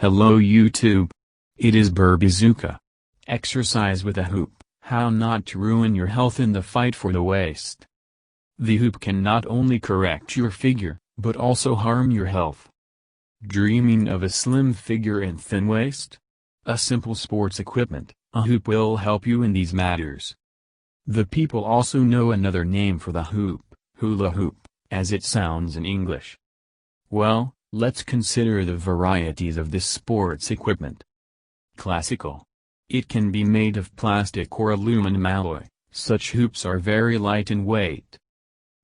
Hello YouTube. It is Burbazooka. Exercise with a hoop, how not to ruin your health in the fight for the waist. The hoop can not only correct your figure, but also harm your health. Dreaming of a slim figure and thin waist? A simple sports equipment, a hoop will help you in these matters. The people also know another name for the hoop, hula hoop, as it sounds in English. Well, let's consider the varieties of this sports equipment. Classical. It can be made of plastic or aluminum alloy. Such hoops are very light in weight.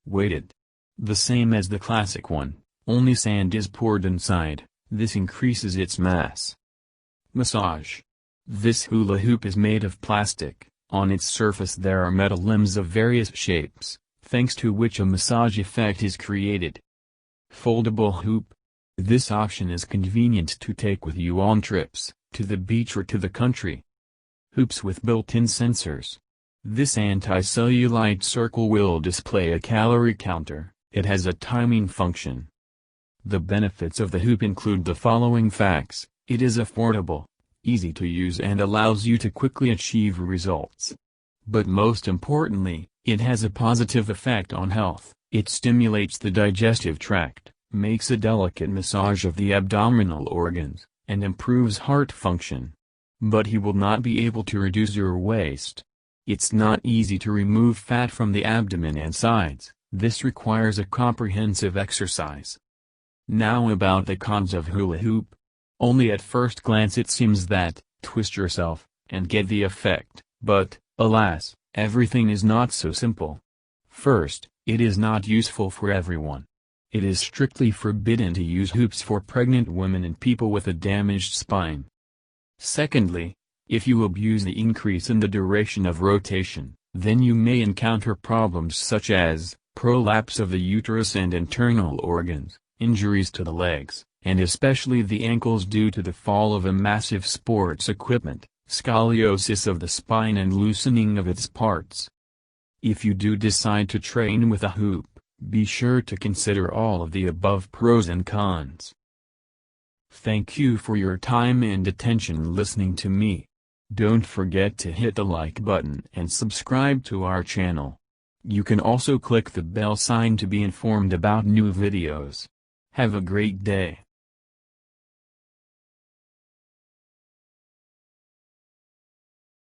Weighted. The same as the classic one, only sand is poured inside, this increases its mass. Massage. This hula hoop is made of plastic, on its surface there are metal limbs of various shapes, thanks to which a massage effect is created. Foldable hoop. This option is convenient to take with you on trips, to the beach or to the country. Hoops with built-in sensors. This anti-cellulite circle will display a calorie counter, it has a timing function. The benefits of the hoop include the following facts: it is affordable, easy to use and allows you to quickly achieve results. But most importantly, it has a positive effect on health, it stimulates the digestive tract, makes a delicate massage of the abdominal organs, and improves heart function. But he will not be able to reduce your waist. It's not easy to remove fat from the abdomen and sides, this requires a comprehensive exercise. Now about the cons of hula hoop. Only at first glance it seems that, twist yourself, and get the effect, but, alas, everything is not so simple. First, it is not useful for everyone. It is strictly forbidden to use hoops for pregnant women and people with a damaged spine. Secondly, if you abuse the increase in the duration of rotation, then you may encounter problems such as prolapse of the uterus and internal organs, injuries to the legs, and especially the ankles due to the fall of a massive sports equipment, scoliosis of the spine and loosening of its parts. If you do decide to train with a hoop, be sure to consider all of the above pros and cons. Thank you for your time and attention listening to me. Don't forget to hit the like button and subscribe to our channel. You can also click the bell sign to be informed about new videos. Have a great day.